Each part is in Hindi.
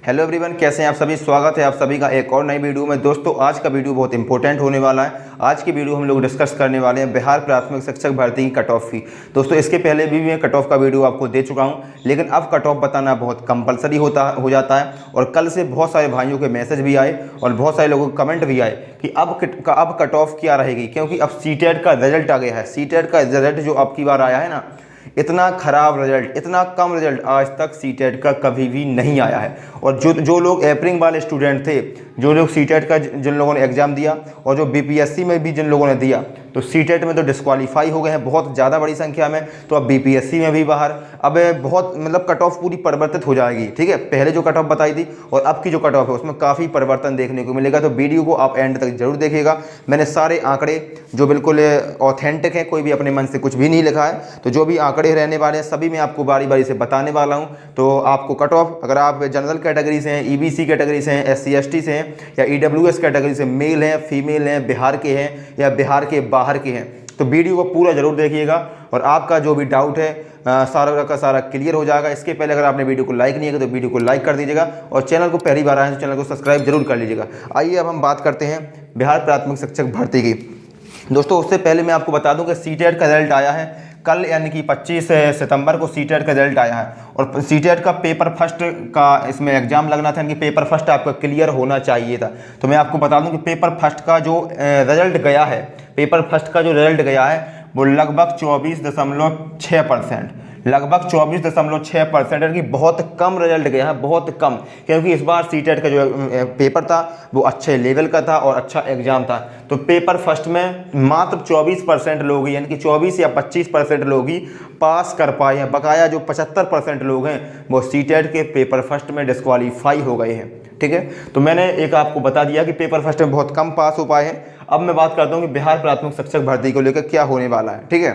हेलो एवरीवन, कैसे हैं आप सभी। स्वागत है आप सभी का एक और नई वीडियो में। दोस्तों आज का वीडियो बहुत इंपॉर्टेंट होने वाला है। आज की वीडियो हम लोग डिस्कस करने वाले हैं बिहार प्राथमिक शिक्षक भर्ती की कट ऑफ की। दोस्तों इसके पहले भी मैं कट ऑफ का वीडियो आपको दे चुका हूं, लेकिन अब कट ऑफ बताना बहुत कंपलसरी हो जाता है। और कल से बहुत सारे भाइयों के मैसेज भी आए और बहुत सारे लोगों के कमेंट भी आए कि अब कट ऑफ क्या रहेगी, क्योंकि अब सीटेट का रिजल्ट आ गया है। सीटेट का रिजल्ट जो अब की बार आया है ना, इतना खराब रिजल्ट, इतना कम रिजल्ट आज तक सीटेट का कभी भी नहीं आया है। और जो लोग एप्रिंग वाले स्टूडेंट थे, जो लोग सीटेट का जिन लोगों ने एग्ज़ाम दिया और जो बीपीएससी में भी जिन लोगों ने दिया, तो सीटेट में तो डिस्क्वालीफाई हो गए हैं बहुत ज़्यादा बड़ी संख्या में। तो अब बीपीएससी में भी बाहर, अब बहुत मतलब कट ऑफ पूरी परिवर्तित हो जाएगी। ठीक है, पहले जो कट ऑफ बताई थी और अब की जो कट ऑफ है उसमें काफ़ी परिवर्तन देखने को मिलेगा। तो वीडियो को आप एंड तक जरूर देखिएगा। मैंने सारे आंकड़े जो बिल्कुल ऑथेंटिक हैं, कोई भी अपने मन से कुछ भी नहीं लिखा है, तो जो भी आंकड़े रहने वाले हैं सभी मैं आपको बारी बारी से बताने वाला हूं। तो आपको कट ऑफ, अगर आप जनरल कैटेगरी से हैं, ईबीसी कैटेगरी से हैं, एससी एसटी से हैं या ईडब्ल्यूएस कैटेगरी से, मेल हैं फीमेल हैं, बिहार के हैं या बिहार के बाहर के हैं, तो वीडियो को पूरा जरूर देखिएगा और आपका जो भी डाउट है सारा का सारा क्लियर हो जाएगा। इसके पहले अगर आपने वीडियो को लाइक नहीं किया तो वीडियो को लाइक कर दीजिएगा और चैनल को पहली बार आए तो चैनल को सब्सक्राइब जरूर कर लीजिएगा। आइए अब हम बात करते हैं बिहार प्राथमिक शिक्षक भर्ती की। दोस्तों उससे पहले मैं आपको बता दूं कि सीटेट का रिजल्ट आया है कल, यानी कि 25 सितंबर को सीटेट का रिजल्ट आया है। और सीटेट का पेपर फर्स्ट का इसमें एग्जाम लगना था, यानी कि पेपर फर्स्ट आपका क्लियर होना चाहिए था। तो मैं आपको बता दूं कि पेपर फर्स्ट का जो रिजल्ट गया है, पेपर फर्स्ट का जो रिजल्ट गया है वो लगभग 24.6%, लगभग 24.6%, यानी कि बहुत कम रिजल्ट गया है, बहुत कम। क्योंकि इस बार सीटेट का जो पेपर था वो अच्छे लेवल का था और अच्छा एग्जाम था। तो पेपर फर्स्ट में मात्र 24% लोग ही, यानी कि 24 या 25% लोग ही पास कर पाए हैं। बकाया जो 75% लोग हैं वो सीटेट के पेपर फर्स्ट में डिस्क्वालीफाई हो गए हैं। ठीक है, तो मैंने एक आपको बता दिया कि पेपर फर्स्ट में बहुत कम पास हो पाए हैं। अब मैं बात करता हूँ कि बिहार प्राथमिक शिक्षक भर्ती को लेकर क्या होने वाला है। ठीक है,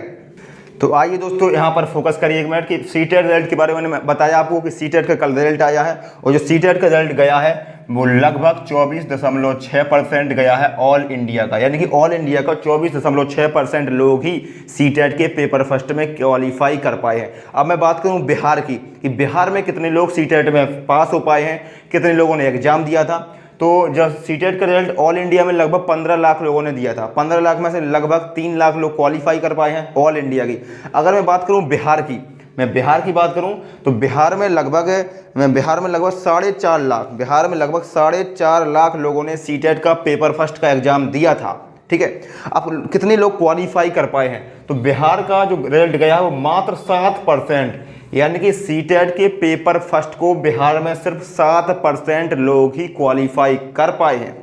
तो आइए दोस्तों यहाँ पर फोकस करिए एक मिनट कि सीटेट रिजल्ट के बारे में मैंने बताया आपको कि सीटेट का कल रिजल्ट आया है और जो सीटेट का रिजल्ट गया है वो लगभग 24.6% गया है ऑल इंडिया का, यानी कि ऑल इंडिया का 24.6% लोग ही सीटेट के पेपर फर्स्ट में क्वालिफाई कर पाए हैं। अब मैं बात करूं बिहार की कि बिहार में कितने लोग सीटेट में पास हो पाए हैं, कितने लोगों ने एग्जाम दिया था। तो जब सीटेट का रिजल्ट ऑल इंडिया में लगभग 15 लाख लोगों ने दिया था, 15 लाख में से लगभग 3 लाख लोग क्वालिफाई कर पाए हैं ऑल इंडिया की। अगर मैं बात करूं बिहार की, मैं बिहार की बात करूं तो बिहार में लगभग 4.5 लाख, बिहार में लगभग 4.5 लाख लोगों ने सीटेट का पेपर फर्स्ट का एग्जाम दिया था। ठीक है, अब कितने लोग क्वालिफाई कर पाए हैं, तो बिहार का जो रिजल्ट गया है वो मात्र 7%, यानी कि सीटेट के पेपर फर्स्ट को बिहार में सिर्फ 7% लोग ही क्वालिफाई कर पाए हैं।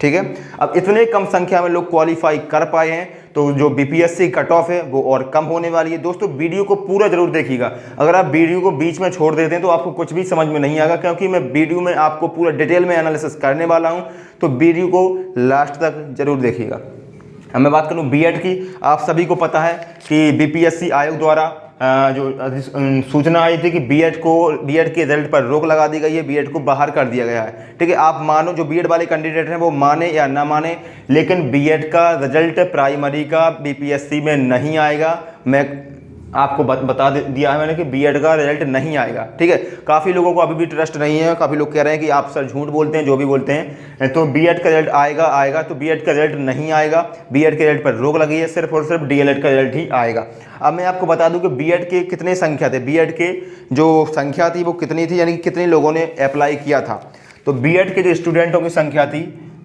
ठीक है, अब इतने कम संख्या में लोग क्वालिफाई कर पाए हैं तो जो बीपीएससी कट ऑफ है वो और कम होने वाली है। दोस्तों वीडियो को पूरा जरूर देखिएगा। अगर आप वीडियो को बीच में छोड़ देते हैं तो आपको कुछ भी समझ में नहीं आएगा, क्योंकि मैं वीडियो में आपको पूरा डिटेल में एनालिसिस करने वाला हूं। तो वीडियो को लास्ट तक जरूर देखिएगा। अब मैं बात करूं बीएड की, आप सभी को पता है कि बीपीएससी आयोग द्वारा जो सूचना आई थी कि बीएड के रिजल्ट पर रोक लगा दी गई है, बीएड को बाहर कर दिया गया है। ठीक है, आप मानो जो बीएड वाले कैंडिडेट हैं वो माने या ना माने, लेकिन बीएड का रिजल्ट प्राइमरी का बीपीएससी में नहीं आएगा। मैं आपको बता दिया है मैंने कि बीएड का रिजल्ट नहीं आएगा। ठीक है, काफ़ी लोगों को अभी भी ट्रस्ट नहीं है, काफ़ी लोग कह रहे हैं कि आप सर झूठ बोलते हैं, जो भी बोलते हैं। तो बीएड का रिजल्ट आएगा, तो बीएड का रिजल्ट नहीं आएगा। बीएड के रिजल्ट पर रोक लगी है, सिर्फ और सिर्फ डीएलएड का रिजल्ट ही आएगा। अब मैं आपको बता दूं कि बीएड के कितने संख्या थे, बीएड के जो संख्या थी वो कितनी थी, यानी कि कितने लोगों ने अप्लाई किया था। तो बीएड के जो स्टूडेंटों की संख्या थी,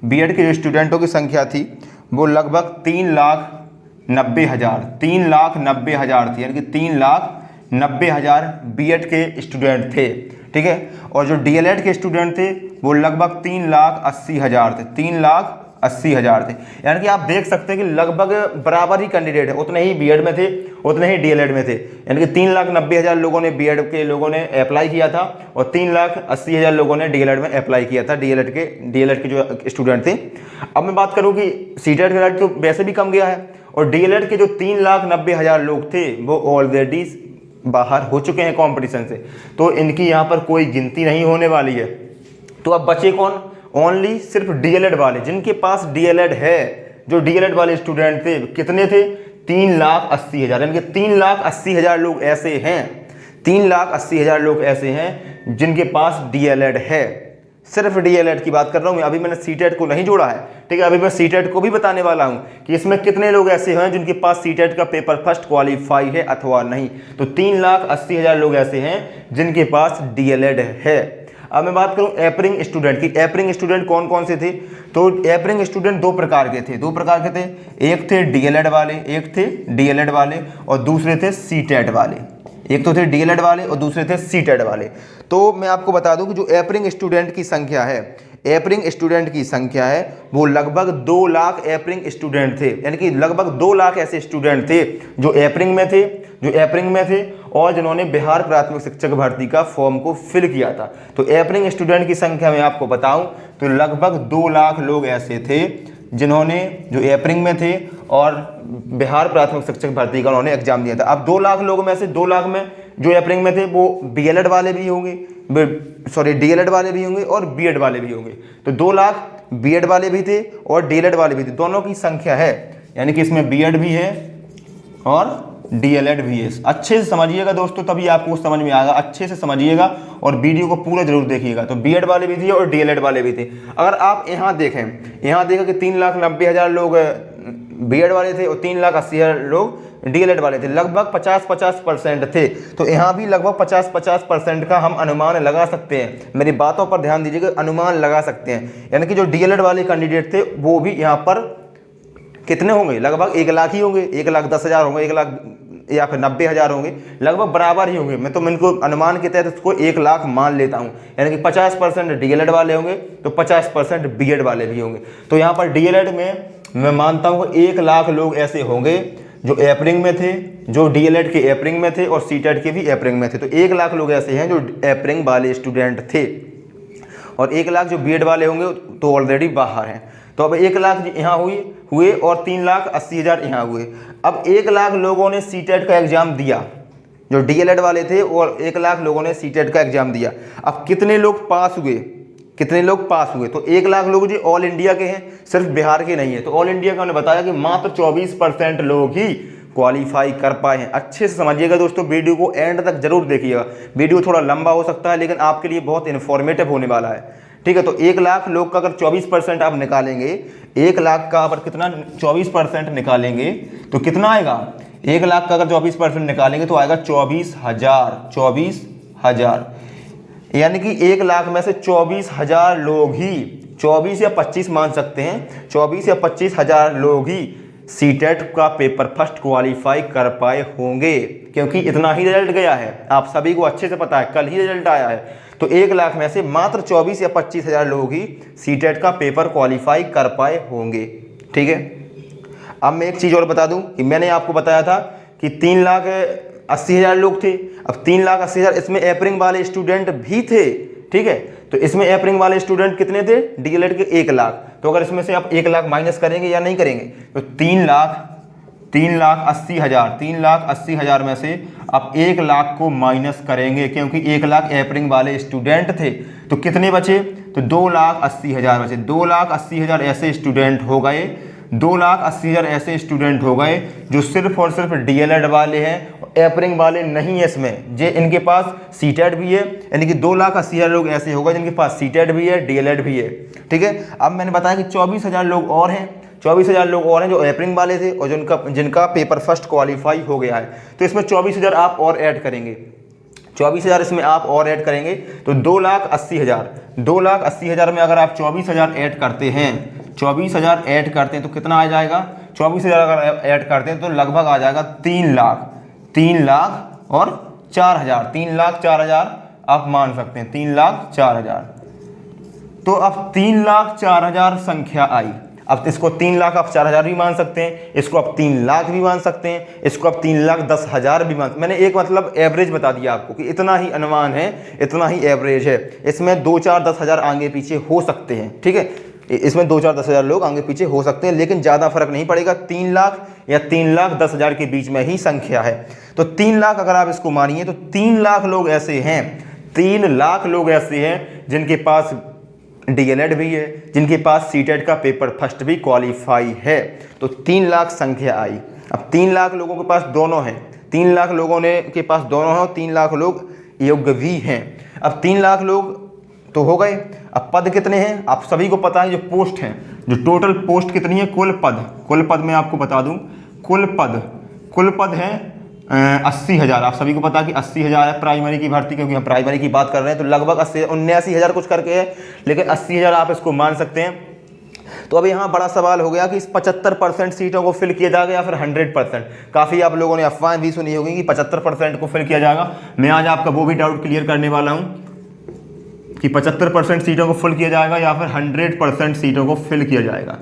बीएड के जो स्टूडेंटों की संख्या थी वो लगभग 3,90,000 थी, यानी कि 3,90,000 बीएड के स्टूडेंट थे। ठीक है, और जो डीएलएड के स्टूडेंट थे वो लगभग 3,80,000 थे, 3,80,000 थे। यानी कि आप देख सकते हैं कि लगभग बराबर ही कैंडिडेट है, उतने ही बीएड में थे उतने ही डीएलएड में थे। यानी कि 3,90,000 लोगों ने बीएड के लोगों ने अप्लाई किया था और 3,80,000 लोगों ने डीएलएड में अप्लाई किया था, डीएलएड के जो स्टूडेंट थे। अब मैं बात करूं कि सीटेट का रिजल्ट तो वैसे भी कम गया है और डीएलएड के जो 3,90,000 लोग थे वो ऑलरेडी बाहर हो चुके हैं कंपटीशन से, तो इनकी यहाँ पर कोई गिनती नहीं होने वाली है। तो अब बचे कौन, ओनली सिर्फ डीएलएड वाले, जिनके पास डीएलएड है। जो डीएलएड वाले स्टूडेंट थे कितने थे, 3,80,000, यानी कि 3,80,000 लोग ऐसे हैं 3,80,000 लोग ऐसे हैं जिनके पास DLED है। सिर्फ DLED की बात कर रहा हूँ मैं, अभी मैंने CTET को नहीं जोड़ा है, ठीक है। अभी मैं CTET को भी बताने वाला हूँ कि इसमें कितने लोग ऐसे हैं जिनके पास CTET का पेपर फर्स्ट क्वालिफाई है अथवा नहीं। तो 3,80,000 लोग ऐसे हैं जिनके पास DLED है। अब मैं बात करूं एपरिंग स्टूडेंट की। एपरिंग स्टूडेंट कौन कौन से थे? तो एपरिंग स्टूडेंट दो प्रकार के थे। एक थे DLED वाले और दूसरे थे CTET वाले। एक तो थे DLED वाले और दूसरे थे CTET वाले। तो मैं आपको बता दूं कि जो एपरिंग स्टूडेंट की संख्या है वो लगभग 2 लाख एपरिंग स्टूडेंट थे, यानी कि लगभग 2 लाख ऐसे स्टूडेंट थे जो एपरिंग में थे और जिन्होंने बिहार प्राथमिक शिक्षक भर्ती का फॉर्म को फिल किया था। तो एपरिंग स्टूडेंट की संख्या मैं आपको बताऊं तो लगभग 2 लाख लोग ऐसे थे जिन्होंने जो एपरिंग में थे और बिहार प्राथमिक शिक्षक भर्ती का उन्होंने एग्जाम दिया था। अब 2 लाख लोगों में से 2 लाख में जो एपरिंग में थे वो DLED वाले भी होंगे और BEd वाले भी होंगे। तो 2 लाख BEd वाले भी थे और DLED वाले भी थे, दोनों की संख्या है, यानी कि इसमें BEd भी है और DLED भी है। अच्छे से समझिएगा दोस्तों, तभी आपको समझ में आएगा। अच्छे से समझिएगा और वीडियो को पूरा जरूर देखिएगा। तो BEd वाले भी थे और DLED वाले भी थे। अगर आप यहाँ देखें कि 3,90,000 लोग BEd वाले थे और 3,80,000 लोग DLED वाले थे, लगभग 50-50% थे। तो यहाँ भी लगभग 50-50% का हम अनुमान लगा सकते हैं। मेरी बातों पर ध्यान दीजिएगा, अनुमान लगा सकते हैं। यानी कि जो DLED वाले कैंडिडेट थे वो भी यहाँ पर कितने होंगे? लगभग 1 लाख ही होंगे, 1,10,000 होंगे, 1 लाख या फिर 90,000 होंगे, लगभग बराबर ही होंगे। मैं तो इनको अनुमान के तहत उसको 1 लाख मान लेता हूँ, यानी कि 50% DLED वाले होंगे तो 50% BEd वाले भी होंगे। तो यहाँ पर DLED में मैं मानता हूँ 1 लाख लोग ऐसे होंगे जो एपरिंग में थे, जो DLED के एपरिंग में थे और CTET के भी एपरिंग में थे। तो 1 लाख लोग ऐसे हैं जो एपरिंग वाले स्टूडेंट थे और 1 लाख जो BEd वाले होंगे तो ऑलरेडी बाहर हैं। तो अब 1 लाख यहाँ हुए और 3,80,000 यहाँ हुए। अब 1 लाख लोगों ने CTET का एग्जाम दिया, जो DLED वाले थे, और 1 लाख लोगों ने CTET का एग्जाम दिया। अब कितने लोग पास हुए? तो 1 लाख लोग जो ऑल इंडिया के हैं, सिर्फ बिहार के नहीं है। तो ऑल इंडिया का उन्होंने बताया कि मात्र 24% लोग ही क्वालिफाई कर पाए हैं। अच्छे से समझिएगा दोस्तों, वीडियो को एंड तक जरूर देखिएगा। वीडियो थोड़ा लंबा हो सकता है लेकिन आपके लिए बहुत इन्फॉर्मेटिव होने वाला है, ठीक है। तो 1 लाख लोग का अगर 24% आप निकालेंगे, 1 लाख का अगर कितना 24% निकालेंगे तो कितना आएगा? 1 लाख का अगर 24% निकालेंगे तो आएगा 24,000, यानी कि 1 लाख में से 24,000 लोग ही, 24 या 25 मान सकते हैं, 24 या 25,000 लोग ही CTET का पेपर फर्स्ट क्वालिफाई कर पाए होंगे, क्योंकि इतना ही रिजल्ट गया है। आप सभी को अच्छे से पता है, कल ही रिजल्ट आया है। तो 1 लाख में से मात्र 24 या 25,000 लोग ही CTET का पेपर क्वालिफाई कर पाए होंगे, ठीक है। अब मैं एक चीज़ और बता दूं कि मैंने आपको बताया था कि 3,80,000 लोग थे। अब 3,80,000 इसमें एपरिंग वाले स्टूडेंट भी थे, ठीक है। तो इसमें एपरिंग वाले स्टूडेंट कितने थे? DLED के 1 लाख। तो अगर इसमें से आप 1 लाख माइनस करेंगे या नहीं करेंगे तो 3,80,000 में से आप 1 लाख को माइनस करेंगे, क्योंकि 1 लाख एपरिंग वाले स्टूडेंट थे। तो कितने बचे? तो 2,80,000 बचे। 2,80,000 ऐसे स्टूडेंट हो गए, 2,80,000 ऐसे स्टूडेंट हो गए जो सिर्फ और सिर्फ DLED वाले हैं, एपरिंग वाले नहीं है इसमें, जे इनके पास CTET भी है। यानी कि 2,80,000 लोग ऐसे हो गए जिनके पास CTET भी है, DLED भी है, ठीक है। अब मैंने बताया कि 24,000 लोग और हैं, 24,000 लोग और हैं जो एपरिंग वाले थे और जिनका पेपर फर्स्ट क्वालिफाई हो गया है। तो इसमें 24,000 आप और ऐड करेंगे, 24,000 इसमें आप और ऐड करेंगे तो 2,80,000 में अगर आप 24,000 ऐड करते हैं, 24,000 ऐड करते हैं तो कितना आ जाएगा? 24,000 अगर ऐड करते हैं तो लगभग आ जाएगा 3 लाख और 4,000, 3,04,000 आप मान सकते हैं, 3,04,000। तो अब 3,04,000 संख्या आई। अब इसको 3 लाख आप 4,000 भी मान सकते हैं, इसको आप 3 लाख भी मान सकते हैं, इसको आप 3,10,000 भी मान। मैंने एक मतलब एवरेज बता दिया आपको कि इतना ही अनुमान है, इतना ही एवरेज है। इसमें 2-4-10,000 आगे पीछे हो सकते हैं, ठीक है। इसमें 2-4-10,000 लोग आगे पीछे हो सकते हैं, लेकिन ज़्यादा फर्क नहीं पड़ेगा। 3 लाख या 3,10,000 के बीच में ही संख्या है। तो 3 लाख अगर आप इसको मानिए तो 3 लाख लोग ऐसे हैं, 3 लाख लोग ऐसे हैं जिनके पास DLED भी है, जिनके पास CTET का पेपर फर्स्ट भी क्वालिफाई है। तो 3 लाख संख्या आई। अब 3 लाख लोगों के पास दोनों हैं, 3 लाख लोगों ने के पास दोनों हैं, 3 लाख लोग योग्य भी हैं। अब 3 लाख लोग तो हो गए। अब पद कितने हैं आप सभी को पता है, जो पोस्ट हैं, जो टोटल पोस्ट कितनी है, कुल पद मैं आपको बता दूं, कुल पद है 80,000। आप सभी को पता है कि 80,000 है प्राइमरी की भर्ती, क्योंकि हम प्राइमरी की बात कर रहे हैं, तो लगभग 79,000 कुछ करके है, लेकिन 80,000 आप इसको मान सकते हैं। तो अब यहाँ बड़ा सवाल हो गया कि इस 75% सीटों को फिल किया जाएगा या फिर 100%। काफ़ी आप लोगों ने अफवाहें भी सुनी होगी कि 75% को फिल किया जाएगा। मैं आज आपका वो भी डाउट क्लियर करने वाला हूँ कि 75% सीटों को फिल किया जाएगा या फिर 100% सीटों को फिल किया जाएगा।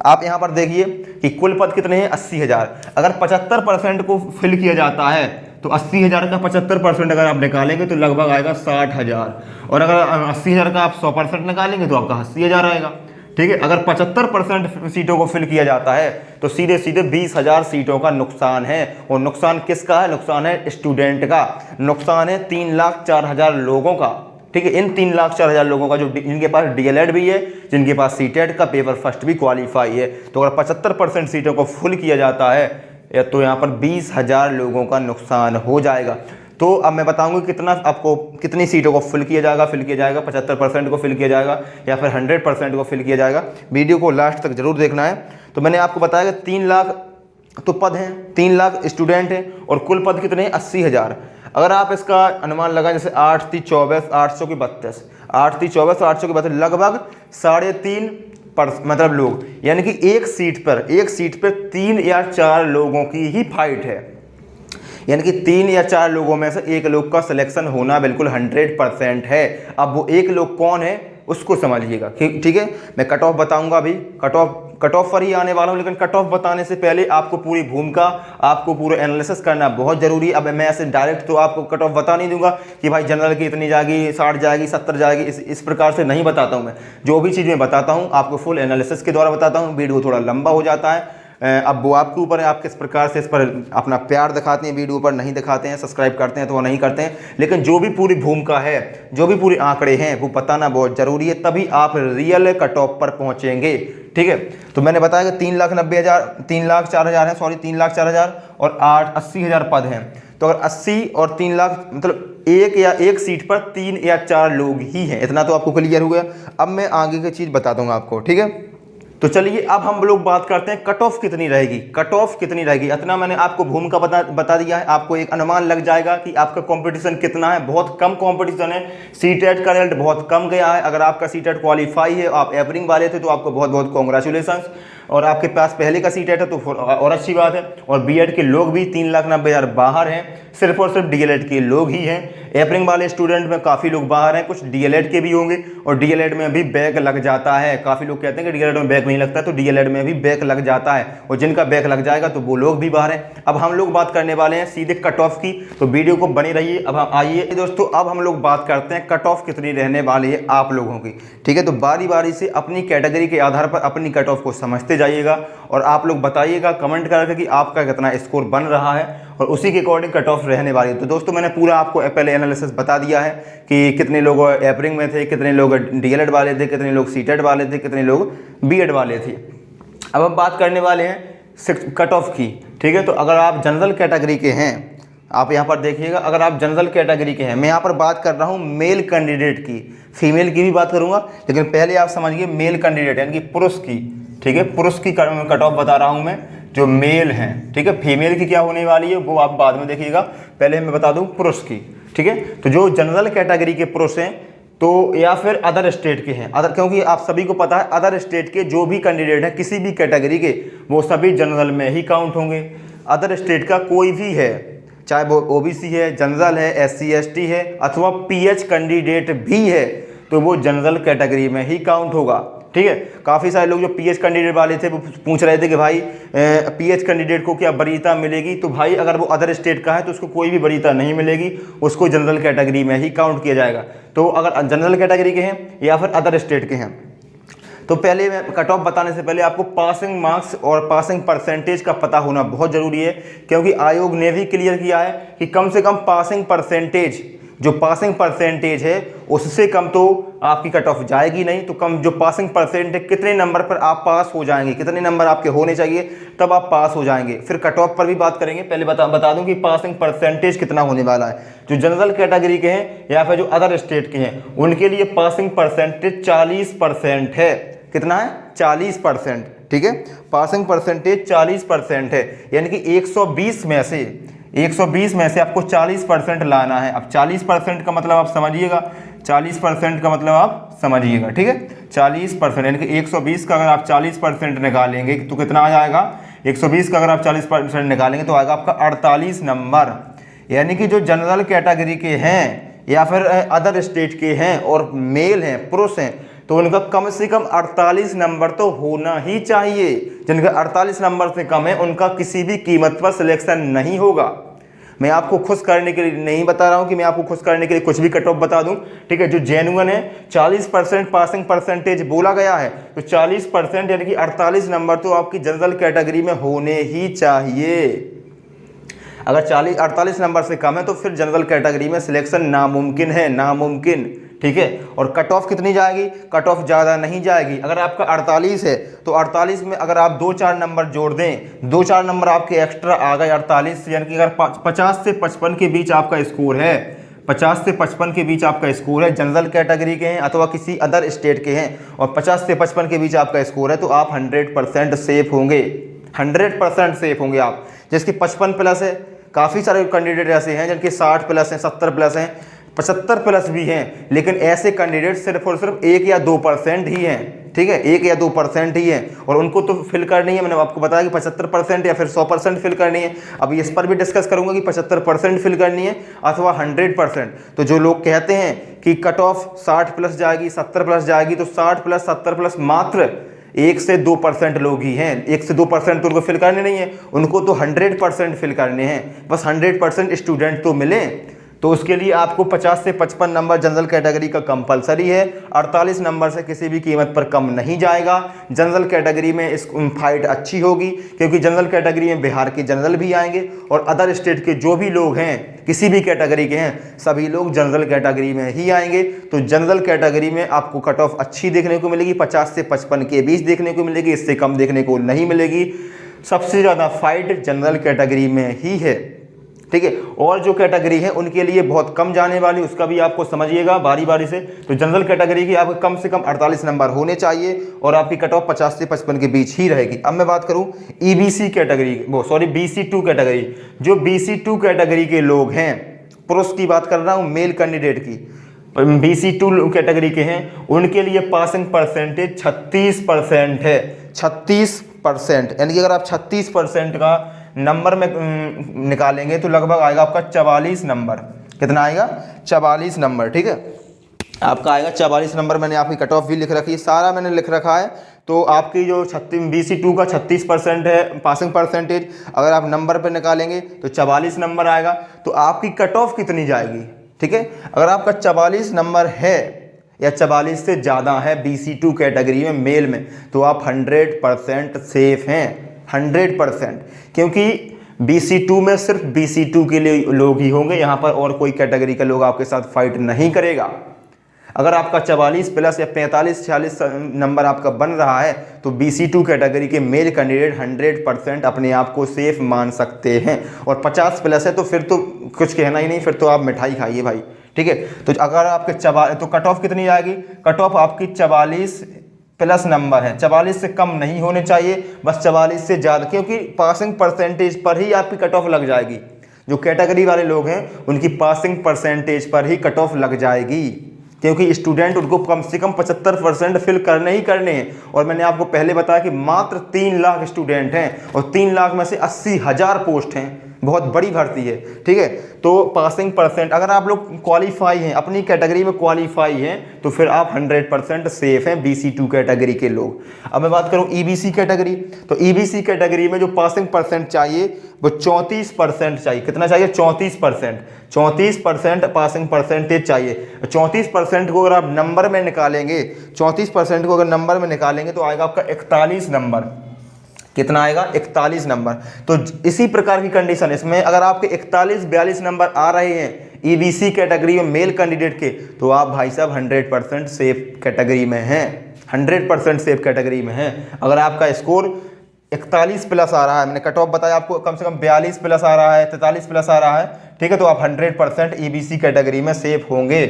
आप यहाँ पर देखिए कि कुल पद कितने हैं, 80,000। अगर 75% को फिल किया जाता है तो 80,000 का 75% अगर आप निकालेंगे तो लगभग आएगा 60,000, और अगर 80,000 का आप 100% निकालेंगे तो आपका 80,000 आएगा। ठीक है, अगर 75% सीटों को फिल किया जाता है तो सीधे सीधे 20,000 सीटों का नुकसान है। और नुकसान किसका है, नुकसान है स्टूडेंट का, नुकसान है 3,04,000 लोगों का। ठीक है, इन 3,04,000 लोगों का जो जिनके पास डीएलएड भी है, जिनके पास सीटेट का पेपर फर्स्ट भी क्वालिफाई है। तो अगर 75% सीटों को फुल किया जाता है तो यहाँ पर 20,000 लोगों का नुकसान हो जाएगा। तो अब मैं बताऊंगा कितना आपको, कितनी सीटों को फिल किया जाएगा 75% को फिल किया जाएगा या फिर 100% को फिल किया जाएगा। वीडियो को लास्ट तक जरूर देखना है। तो मैंने आपको बताया कि 3 लाख तो पद हैं, 3 लाख स्टूडेंट हैं, और कुल पद कितने हैं, 80,000। अगर आप इसका अनुमान लगाएं, जैसे 8 3 24 800 की 32, 8 3 24 800 की 32, लगभग 3.5 मतलब लोग, यानी कि एक सीट पर 3 या 4 लोगों की ही फाइट है। यानी कि 3 या 4 लोगों में से एक लोग का सिलेक्शन होना बिल्कुल 100% है। अब वो एक लोग कौन है उसको समझिएगा। ठीक है, मैं कट ऑफ बताऊंगा, अभी कट ऑफ पर ही आने वाला हूं, लेकिन कट ऑफ बताने से पहले आपको पूरी भूमिका, आपको पूरा एनालिसिस करना बहुत जरूरी है। अब मैं ऐसे डायरेक्ट तो आपको कट ऑफ बता नहीं दूंगा कि भाई जनरल की इतनी जाएगी, 60 जाएगी, 70 जाएगी, इस प्रकार से नहीं बताता हूं मैं। जो भी चीज़ मैं बताता हूं आपको फुल एनालिसिस के द्वारा बताता हूं। वीडियो थोड़ा लंबा हो जाता है, अब वो आपके ऊपर है, आप किस प्रकार से इस पर अपना प्यार दिखाते हैं, वीडियो पर नहीं दिखाते हैं, सब्सक्राइब करते हैं तो वो नहीं करते हैं। लेकिन जो भी पूरी भूमिका है, जो भी पूरे आंकड़े हैं, वो बताना बहुत ज़रूरी है, तभी आप रियल कट ऑफ पर पहुंचेंगे। ठीक है, तो मैंने बताया कि 3,04,000 है, सॉरी 3,04,000 और 80,000 पद हैं। तो अगर 80 और 3 लाख मतलब एक सीट पर 3 या 4 लोग ही हैं, इतना तो आपको क्लियर हो गया। अब मैं आगे की चीज़ बता दूंगा आपको। ठीक है, तो चलिए अब हम लोग बात करते हैं कट ऑफ कितनी रहेगी। कट ऑफ कितनी रहेगी, इतना मैंने आपको भूमिका बता दिया है। आपको एक अनुमान लग जाएगा कि आपका कंपटीशन कितना है। बहुत कम कंपटीशन है, सीटेट का रिजल्ट बहुत कम गया है। अगर आपका सीटेट क्वालिफाई है, आप एवरिंग वाले थे, तो आपको बहुत बहुत कॉन्ग्रेचुलेसन्स, और आपके पास पहले का सीटेट है तो और अच्छी बात है। और बीएड के लोग भी 3,90,000 बाहर हैं, सिर्फ और सिर्फ डीएलएड के लोग ही हैं। एवरिंग वाले स्टूडेंट में काफ़ी लोग बाहर हैं, कुछ डीएलएड के भी होंगे, और डीएलएड में भी बैक लग जाता है। काफ़ी लोग कहते हैं कि डीएलएड में बैक नहीं लगता, तो डीएलएड में भी बैक लग जाता है, और जिनका बैक लग जाएगा तो वो लोग भी बाहर हैं। अब हम लोग बात करने वाले हैं सीधे कट ऑफ की, तो वीडियो को बनी रहिए। अब हम आइए दोस्तों, अब हम लोग बात करते हैं कट ऑफ कितनी रहने वाली है आप लोगों की। ठीक है, तो बारी बारी से अपनी कैटेगरी के आधार पर अपनी कट ऑफ को समझते जाइएगा, और आप लोग बताइएगा कमेंट करके कि आपका कितना स्कोर बन रहा है, और उसी के अकॉर्डिंग कट ऑफ रहने वाली है। तो दोस्तों मैंने पूरा आपको पहले एनालिसिस बता दिया है कि कितने लोग एवरिंग में थे, कितने लोग डीएलएड वाले थे, कितने लोग सीटेट वाले थे, कितने लोग बीएड वाले थे। अब हम बात करने वाले हैं कट ऑफ की। ठीक है, तो अगर आप जनरल कैटेगरी के हैं, आप यहाँ पर देखिएगा, अगर आप जनरल कैटेगरी के हैं, मैं यहाँ पर बात कर रहा हूँ मेल कैंडिडेट की, फीमेल की भी बात करूँगा, लेकिन पहले आप समझिए मेल कैंडिडेट यानी कि पुरुष की। ठीक है, पुरुष की कट ऑफ बता रहा हूँ मैं, जो मेल हैं। ठीक है, फीमेल की क्या होने वाली है वो आप बाद में देखिएगा, पहले मैं बता दूं पुरुष की। ठीक है, तो जो जनरल कैटेगरी के पुरुष हैं तो या फिर अदर स्टेट के हैं, अदर, क्योंकि आप सभी को पता है अदर स्टेट के जो भी कैंडिडेट हैं किसी भी कैटेगरी के, वो सभी जनरल में ही काउंट होंगे। अदर स्टेट का कोई भी है, चाहे वो ओबीसी है, जनरल है, एससी एसटी है, अथवा पीएच कैंडिडेट भी है, तो वो जनरल कैटेगरी में ही काउंट होगा। ठीक है, काफ़ी सारे लोग जो पीएच कैंडिडेट वाले थे वो पूछ रहे थे कि भाई पीएच कैंडिडेट को क्या वरीयता मिलेगी। तो भाई अगर वो अदर स्टेट का है तो उसको कोई भी वरीयता नहीं मिलेगी, उसको जनरल कैटेगरी में ही काउंट किया जाएगा। तो अगर जनरल कैटेगरी के हैं या फिर अदर स्टेट के हैं, तो पहले मैं कट ऑफ बताने से पहले आपको पासिंग मार्क्स और पासिंग परसेंटेज का पता होना बहुत ज़रूरी है, क्योंकि आयोग ने भी क्लियर किया है कि कम से कम पासिंग परसेंटेज जो पासिंग परसेंटेज है उससे कम तो आपकी कट ऑफ जाएगी नहीं। तो कम जो पासिंग परसेंटेज, कितने नंबर पर आप पास हो जाएंगे, कितने नंबर आपके होने चाहिए तब आप पास हो जाएंगे। फिर कट ऑफ पर भी बात करेंगे। पहले बता दूं कि पासिंग परसेंटेज कितना होने वाला है। जो जनरल कैटेगरी के हैं या फिर जो अदर स्टेट के हैं उनके लिए पासिंग परसेंटेज 40% है। कितना है? 40%। ठीक है, पासिंग परसेंटेज 40% है, यानी कि 120 में से आपको 40% लाना है। अब 40% का मतलब आप समझिएगा, 40% का मतलब आप समझिएगा। ठीक है, 40% यानी कि 120 का अगर आप 40% निकालेंगे तो कितना आ जाएगा? 120 का अगर आप 40% निकालेंगे तो आएगा आपका 48 नंबर। यानी कि जो जनरल कैटेगरी के हैं या फिर अदर स्टेट के हैं और मेल हैं, पुरुष हैं, तो उनका कम से कम 48 नंबर तो होना ही चाहिए। जिनका 48 नंबर से कम है उनका किसी भी कीमत पर सिलेक्शन नहीं होगा। मैं आपको खुश करने के लिए नहीं बता रहा हूं कि मैं आपको खुश करने के लिए कुछ भी कट ऑफ बता दूं। ठीक है, जो जेन्युइन है 40% पासिंग परसेंटेज बोला गया है, तो 40% यानी कि 48 नंबर तो आपकी जनरल कैटेगरी में होने ही चाहिए। अगर 48 नंबर से कम है तो फिर जनरल कैटेगरी में सिलेक्शन नामुमकिन है, नामुमकिन। ठीक है, और कट ऑफ कितनी जाएगी? कट ऑफ ज़्यादा नहीं जाएगी। अगर आपका 48 है तो 48 में अगर आप 2-4 नंबर जोड़ दें, 2-4 नंबर आपके एक्स्ट्रा आ गए 48, यानी कि अगर 50 से 55 के बीच आपका स्कोर है, 50 से 55 के बीच आपका स्कोर है, जनरल कैटेगरी के हैं अथवा किसी अदर स्टेट के हैं, और 50 से 55 के बीच आपका स्कोर है, तो आप 100% सेफ होंगे। 100% सेफ होंगे आप। जिसकी 55 प्लस है, काफ़ी सारे कैंडिडेट ऐसे हैं जिनके 60 प्लस हैं, 70 प्लस हैं, 75 प्लस भी हैं, लेकिन ऐसे कैंडिडेट सिर्फ और सिर्फ 1 या 2% ही हैं। ठीक है, 1 या 2% ही हैं, और उनको तो फिल करनी है। मैंने आपको बताया कि 75% या फिर 100% फिल करनी है। अभी इस पर भी डिस्कस करूंगा कि 75% फिल करनी है अथवा 100%। तो जो लोग कहते हैं कि कट ऑफ 60 प्लस जाएगी, 70 प्लस जाएगी, तो 60 प्लस 70 प्लस मात्र 1 से 2% लोग ही हैं। 1 से 2% तो उनको फिल करने नहीं है, उनको तो 100% फिल करने हैं। बस 100% स्टूडेंट तो मिले। तो उसके लिए आपको 50 से 55 नंबर जनरल कैटेगरी का कंपलसरी है। 48 नंबर से किसी भी कीमत पर कम नहीं जाएगा। जनरल कैटेगरी में इस फाइट अच्छी होगी, क्योंकि जनरल कैटेगरी में बिहार के जनरल भी आएंगे और अदर स्टेट के जो भी लोग हैं, किसी भी कैटेगरी के हैं, सभी लोग जनरल कैटेगरी में ही आएंगे। तो जनरल कैटेगरी में आपको कट ऑफ अच्छी देखने को मिलेगी, 50 से 55 के बीच देखने को मिलेगी, इससे कम देखने को नहीं मिलेगी। सबसे ज़्यादा फाइट जनरल कैटेगरी में ही है। ठीक है, और जो कैटेगरी है उनके लिए बहुत कम जाने वाली, उसका भी आपको समझिएगा बारी बारी से। तो जनरल कैटेगरी की आपको कम से कम 48 नंबर होने चाहिए और आपकी कट ऑफ 50 से 55 के बीच ही रहेगी। अब मैं बात करूं EBC कैटेगरी, BC2 कैटेगरी। जो BC2 कैटेगरी के लोग हैं, पुरुष की बात कर रहा हूं, मेल कैंडिडेट की, BC2 कैटेगरी के हैं, उनके लिए पासिंग परसेंटेज 36% है। 36%, यानी कि अगर आप 36% का नंबर में निकालेंगे तो लगभग आएगा आपका 44 नंबर। कितना आएगा? 44 नंबर। ठीक है, आपका आएगा 44 नंबर। मैंने आपकी कट ऑफ भी लिख रखी है, सारा मैंने लिख रखा है। तो आपकी जो BC2 का 36% है पासिंग परसेंटेज, अगर आप नंबर पे निकालेंगे तो 44 नंबर आएगा। तो आपकी कट ऑफ कितनी जाएगी? ठीक है, अगर आपका 44 नंबर है या 44 से ज़्यादा है BC2 कैटेगरी में, मेल में, तो आप 100% सेफ हैं। 100%, क्योंकि BC2 में सिर्फ BC2 के लिए लोग ही होंगे, यहाँ पर और कोई कैटेगरी का लोग आपके साथ फाइट नहीं करेगा। अगर आपका 44 प्लस या 45-46 नंबर आपका बन रहा है तो BC2 कैटेगरी के मेल कैंडिडेट 100% अपने आप को सेफ मान सकते हैं। और 50 प्लस है तो फिर तो कुछ कहना ही नहीं, फिर तो आप मिठाई खाइए भाई। ठीक है, तो अगर आपके तो कट ऑफ कितनी आएगी? कट ऑफ आपकी 44 प्लस नंबर है, 44 से कम नहीं होने चाहिए, बस 44 से ज़्यादा, क्योंकि पासिंग परसेंटेज पर ही आपकी कट ऑफ लग जाएगी। जो कैटेगरी वाले लोग हैं उनकी पासिंग परसेंटेज पर ही कट ऑफ लग जाएगी, क्योंकि स्टूडेंट उनको कम से कम 75% फिल करने ही करने हैं। और मैंने आपको पहले बताया कि मात्र 3 लाख स्टूडेंट हैं और 3 लाख में से 80,000 पोस्ट हैं। बहुत बड़ी भर्ती है। ठीक है, तो पासिंग परसेंट, अगर आप लोग क्वालिफाई हैं, अपनी कैटेगरी में क्वालिफाई हैं, तो फिर आप 100% सेफ हैं BC2 कैटेगरी के लोग। अब मैं बात करूं EBC कैटेगरी, तो EBC कैटेगरी में जो पासिंग परसेंट चाहिए वो 34% चाहिए। कितना चाहिए? 34%। 34% पासिंग परसेंटेज चाहिए। 34% को अगर आप नंबर में निकालेंगे, 34% को अगर नंबर में निकालेंगे तो आएगा आपका 41 नंबर। कितना आएगा? 41 नंबर। तो इसी प्रकार की कंडीशन इसमें, अगर आपके 41-42 नंबर आ रहे हैं ईबीसी कैटेगरी में मेल कैंडिडेट के, तो आप भाई साहब 100% सेफ कैटेगरी में हैं, 100% सेफ कैटेगरी में हैं। अगर आपका स्कोर 41 प्लस आ रहा है, मैंने कट ऑफ बताया आपको, कम से कम 42 प्लस आ रहा है, 43 प्लस आ रहा है, ठीक है, तो आप 100% ईबीसी कैटेगरी में सेफ होंगे।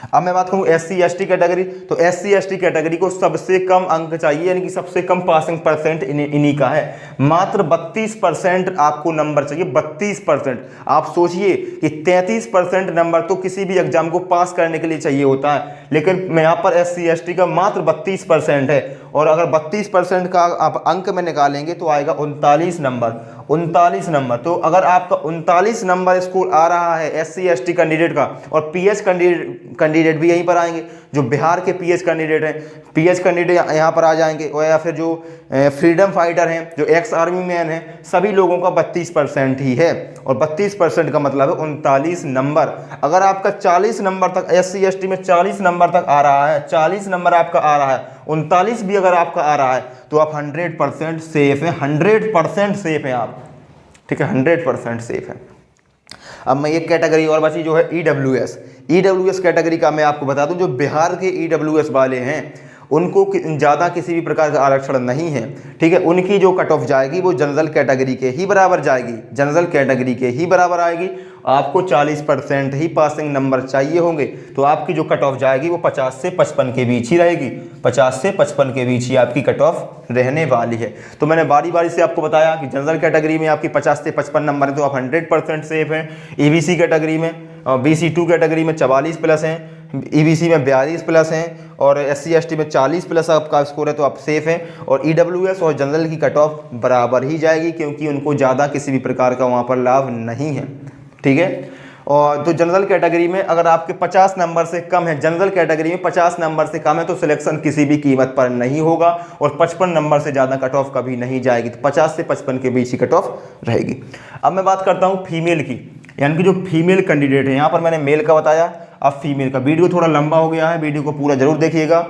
अब मैं बात करूं एससी एसटी कैटेगरी, तो एससी एसटी कैटेगरी को सबसे कम अंक चाहिए, यानी कि सबसे कम पासिंग परसेंट इन्हीं का है। मात्र 32% आपको नंबर चाहिए, 32%। आप सोचिए कि 33% नंबर तो किसी भी एग्जाम को पास करने के लिए चाहिए होता है, लेकिन यहाँ पर एससी एसटी का मात्र 32% है। और अगर 32% का आप अंक में निकालेंगे तो आएगा 39 नंबर, 39 नंबर। तो अगर आपका 39 नंबर स्कोर आ रहा है एससी एसटी कैंडिडेट का, और पीएच कैंडिडेट भी यहीं पर आएंगे, जो बिहार के पीएच कैंडिडेट हैं, पीएच कैंडिडेट यहाँ पर आ जाएंगे, और या फिर जो फ्रीडम फाइटर हैं, जो एक्स आर्मी मैन हैं, सभी लोगों का 32% ही है। और 32% का मतलब है 39 नंबर। अगर आपका 40 नंबर तक एससी एसटी में 40 नंबर तक आ रहा है, 40 नंबर आपका आ रहा है, 39 भी अगर आपका आ रहा है, तो आप 100% सेफ हैं, 100% सेफ हैं आप, ठीक है, 100% सेफ है। अब मैं एक कैटेगरी और बची जो है ईडब्ल्यूएस। ईडब्ल्यूएस कैटेगरी का मैं आपको बता दूं, जो बिहार के ईडब्ल्यूएस वाले हैं उनको ज़्यादा किसी भी प्रकार का आरक्षण नहीं है, ठीक है। उनकी जो कट ऑफ जाएगी वो जनरल कैटेगरी के ही बराबर जाएगी, जनरल कैटेगरी के ही बराबर आएगी। आपको 40% ही पासिंग नंबर चाहिए होंगे, तो आपकी जो कट ऑफ जाएगी वो 50 से 55 के बीच ही रहेगी, 50 से 55 के बीच ही आपकी कट ऑफ रहने वाली है। तो मैंने बारी बारी से आपको बताया कि जनरल कैटेगरी में आपकी 50 से 55 नंबर है, तो आप 100% सेफ हैं। ईबीसी कैटेगरी में, BC2 कैटेगरी में 44 प्लस हैं, ईबीसी में 42 प्लस हैं, और एससी एसटी में 40 प्लस आपका स्कोर है, तो आप सेफ हैं। और ईडब्ल्यूएस और जनरल की कट ऑफ बराबर ही जाएगी, क्योंकि उनको ज़्यादा किसी भी प्रकार का वहाँ पर लाभ नहीं है, ठीक है। और तो जनरल कैटेगरी में अगर आपके 50 नंबर से कम है, जनरल कैटेगरी में 50 नंबर से कम है, तो सिलेक्शन किसी भी कीमत पर नहीं होगा, और 55 नंबर से ज़्यादा कट ऑफ कभी नहीं जाएगी, तो 50 से 55 के बीच ही कट ऑफ रहेगी। अब मैं बात करता हूँ फीमेल की, यानी कि जो फीमेल कैंडिडेट है, यहाँ पर मैंने मेल का बताया, अब फीमेल का। वीडियो थोड़ा लंबा हो गया है, वीडियो को पूरा जरूर देखिएगा,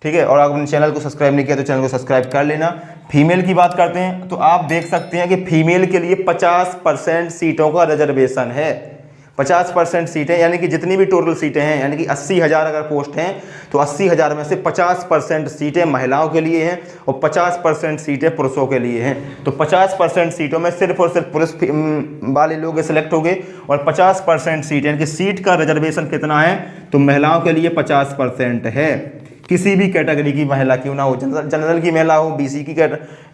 ठीक है। और अगर अपने चैनल को सब्सक्राइब नहीं किया तो चैनल को सब्सक्राइब कर लेना। फीमेल की बात करते हैं, तो आप देख सकते हैं कि फीमेल के लिए 50% सीटों का रिजर्वेशन है, 50% सीटें, यानी कि जितनी भी टोटल सीटें हैं, यानी कि 80,000 अगर पोस्ट हैं, तो 80,000 में से 50% सीटें महिलाओं के लिए हैं और 50% सीटें पुरुषों के लिए हैं। तो 50% सीटों में सिर्फ और सिर्फ पुरुष वाले लोग सेलेक्ट हो गए, और 50% सीट, यानी कि सीट का रिजर्वेशन कितना है, तो महिलाओं के लिए 50% है। किसी भी कैटेगरी की महिला क्यों ना हो, जनरल की महिला हो, बीसी की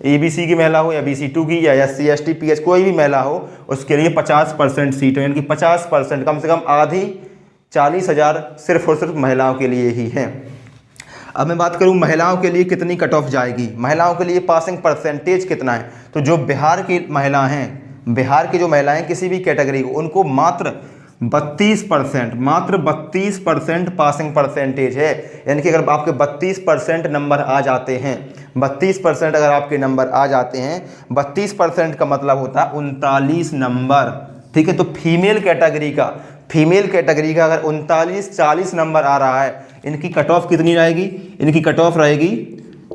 ईबीसी की महिला हो, या BC2 की, या एससी एसटी पीएच कोई भी महिला हो, उसके लिए 50% सीट है, यानी कि 50%, कम से कम आधी 40,000 सिर्फ और सिर्फ महिलाओं के लिए ही है। अब मैं बात करूं महिलाओं के लिए कितनी कट ऑफ जाएगी, महिलाओं के लिए पासिंग परसेंटेज कितना है। तो जो बिहार की महिला हैं, बिहार की जो महिलाएं किसी भी कैटेगरी को, उनको मात्र 32%, मात्र 32% पासिंग परसेंटेज है। यानी कि अगर आपके 32% नंबर आ जाते हैं, 32% अगर आपके नंबर आ जाते हैं, 32% का मतलब होता है 39 नंबर, ठीक है। तो फीमेल कैटेगरी का अगर 39-40 नंबर आ रहा है, इनकी कट ऑफ कितनी रहेगी, इनकी कट ऑफ रहेगी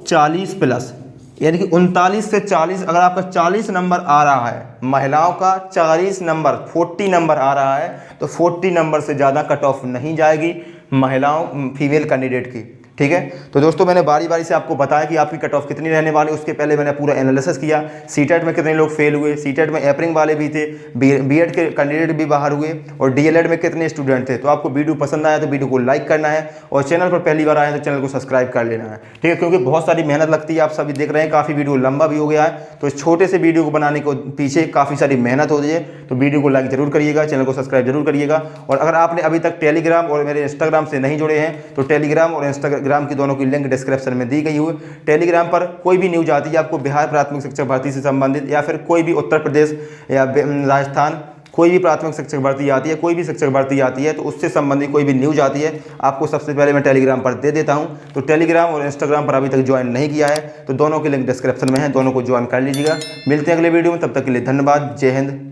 40 प्लस, यानी कि 39 से 40। अगर आपका 40 नंबर आ रहा है, महिलाओं का 40 नंबर 40 नंबर आ रहा है, तो 40 नंबर से ज़्यादा कट ऑफ नहीं जाएगी महिलाओं फीमेल कैंडिडेट की, ठीक है। तो दोस्तों मैंने बारी बारी से आपको बताया कि आपकी कट ऑफ कितनी रहने वाली। उसके पहले मैंने पूरा एनालिसिस किया, सीटेट में कितने लोग फेल हुए, सीटेट में एपरिंग वाले भी थे, बीएड के कैंडिडेट भी बाहर हुए, और डीएलएड में कितने स्टूडेंट थे। तो आपको वीडियो पसंद आया तो वीडियो को लाइक करना है, और चैनल पर पहली बार आए तो चैनल को सब्सक्राइब कर लेना है, ठीक है, क्योंकि बहुत सारी मेहनत लगती है। आप सभी देख रहे हैं काफ़ी वीडियो लंबा भी हो गया है, तो इस छोटे से वीडियो को बनाने को पीछे काफ़ी सारी मेहनत होती है। तो वीडियो को लाइक जरूर करिएगा, चैनल को सब्सक्राइब जरूर करिएगा। और अगर आपने अभी तक टेलीग्राम और मेरे इंस्टाग्राम से नहीं जुड़े हैं, तो टेलीग्राम और इंस्टाग्राम की दोनों की लिंक डिस्क्रिप्शन में दी गई हुई। टेलीग्राम पर कोई भी न्यूज आती है आपको बिहार प्राथमिक शिक्षक भर्ती से संबंधित, या फिर कोई भी उत्तर प्रदेश या राजस्थान कोई भी प्राथमिक शिक्षक भर्ती आती है, कोई भी शिक्षक भर्ती आती है, तो उससे संबंधित कोई भी न्यूज आती है, आपको सबसे पहले मैं टेलीग्राम पर दे देता हूं। तो टेलीग्राम और इंस्टाग्राम पर अभी तक ज्वाइन नहीं किया है, तो दोनों के लिंक डिस्क्रिप्शन में है, दोनों को ज्वाइन कर लीजिएगा। मिलते हैं अगले वीडियो में, तब तक के लिए धन्यवाद। जय हिंद।